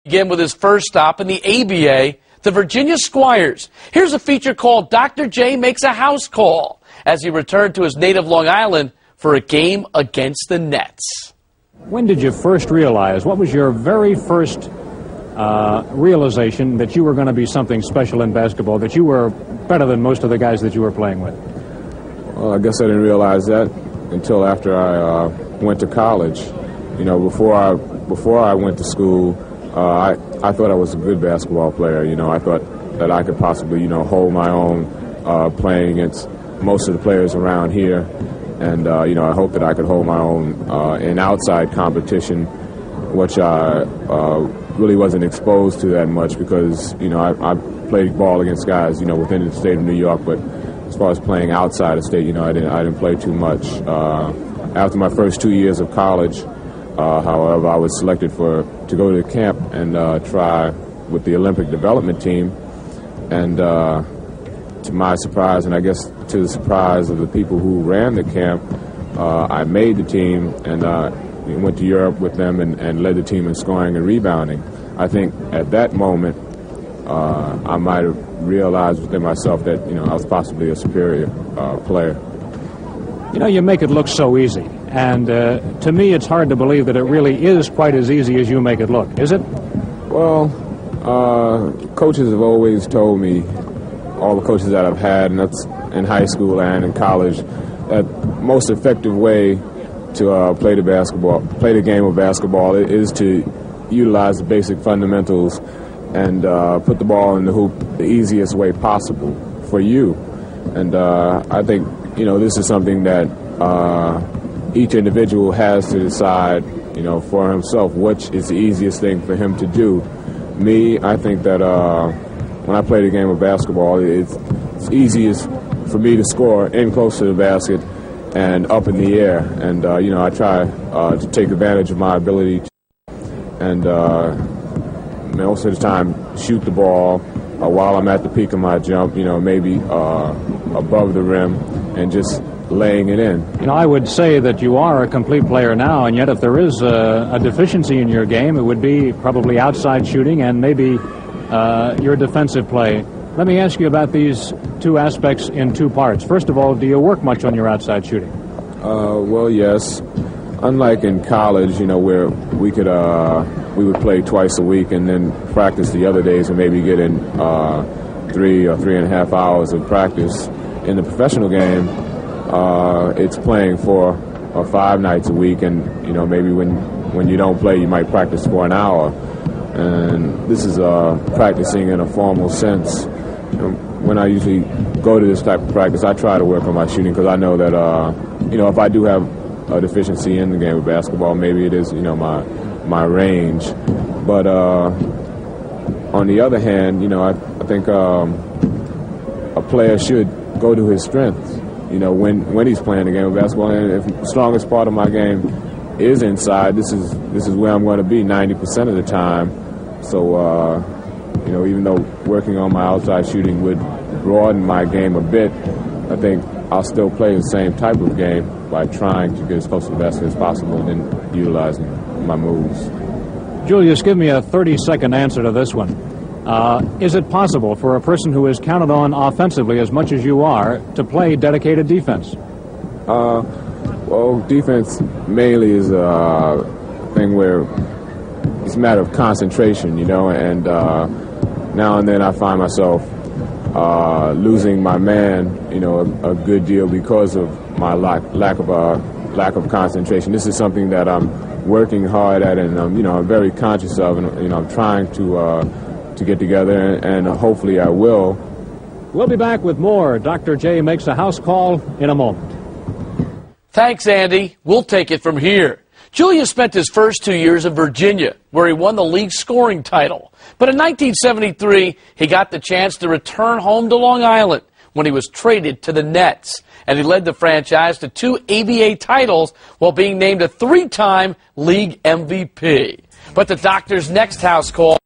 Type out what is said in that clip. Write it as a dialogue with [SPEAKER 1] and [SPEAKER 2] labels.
[SPEAKER 1] Begin with his first stop in the ABA, the Virginia Squires. Here's a feature called Dr. J Makes a House Call as he returned to his native Long Island for a game against the Nets.
[SPEAKER 2] When did you first realize, what was your very first realization that you were going to be something special in basketball, that you were better than most of the guys that you were playing with?
[SPEAKER 3] Well, I guess I didn't realize that until after I went to college. You know, before I went to school, I thought I was a good basketball player. You know, I thought that I could possibly, you know, hold my own playing against most of the players around here. And, you know, I hoped that I could hold my own in outside competition, which I really wasn't exposed to that much because, you know, I played ball against guys, you know, within the state of New York, but as far as playing outside of state, you know, I didn't play too much. After my first 2 years of college, however, I was selected to go to the camp and try with the Olympic development team. And to my surprise, and I guess to the surprise of the people who ran the camp, I made the team and went to Europe with them and led the team in scoring and rebounding. I think at that moment, I might have realized within myself that, you know, I was possibly a superior player.
[SPEAKER 2] You know, you make it look so easy. And to me, it's hard to believe that it really is quite as easy as you make it look. Is it?
[SPEAKER 3] Well, coaches have always told me, all the coaches that I've had, and that's in high school and in college, that most effective way to play the game of basketball is to utilize the basic fundamentals and put the ball in the hoop the easiest way possible for you. And I think, you know, this is something that each individual has to decide, you know, for himself, which is the easiest thing for him to do. Me, I think that when I play the game of basketball, it's easiest for me to score in close to the basket and up in the air. And, you know, I try to take advantage of my ability to, and most of the time shoot the ball while I'm at the peak of my jump, you know, maybe above the rim and just laying it in.
[SPEAKER 2] You know, I would say that you are a complete player now, and yet if there is a deficiency in your game, it would be probably outside shooting and maybe your defensive play. Let me ask you about these two aspects in two parts. First of all, do you work much on your outside shooting?
[SPEAKER 3] Well, yes. Unlike in college, you know, where we would play twice a week and then practice the other days and maybe get in 3 or 3.5 hours of practice. In the professional game, it's playing 4 or 5 nights a week, and, you know, maybe when you don't play, you might practice for an hour. And this is practicing in a formal sense. You know, when I usually go to this type of practice, I try to work on my shooting because I know that, you know, if I do have a deficiency in the game of basketball, maybe it is, you know, my range. But on the other hand, you know, I think a player should go to his strengths, you know, when he's playing the game of basketball. And if the strongest part of my game is inside, this is where I'm going to be 90% of the time. So, you know, even though working on my outside shooting would broaden my game a bit, I think I'll still play the same type of game by trying to get as close to the basket as possible and then utilizing my moves.
[SPEAKER 2] Julius, give me a 30-second answer to this one. Is it possible for a person who is counted on offensively as much as you are to play dedicated defense?
[SPEAKER 3] Well, defense mainly is a thing where it's a matter of concentration, you know, and now and then I find myself losing my man, you know, a good deal because of my lack of concentration. This is something that I'm working hard at, and you know, I'm very conscious of, and you know, I'm trying to get together, and hopefully I will.
[SPEAKER 2] We'll be back with more Dr. J Makes a House Call in a moment.
[SPEAKER 1] Thanks, Andy. We'll take it from here. Julius spent his first 2 years in Virginia, where he won the league scoring title. But in 1973, he got the chance to return home to Long Island when he was traded to the Nets. And he led the franchise to 2 ABA titles while being named a 3-time league MVP. But the doctor's next house call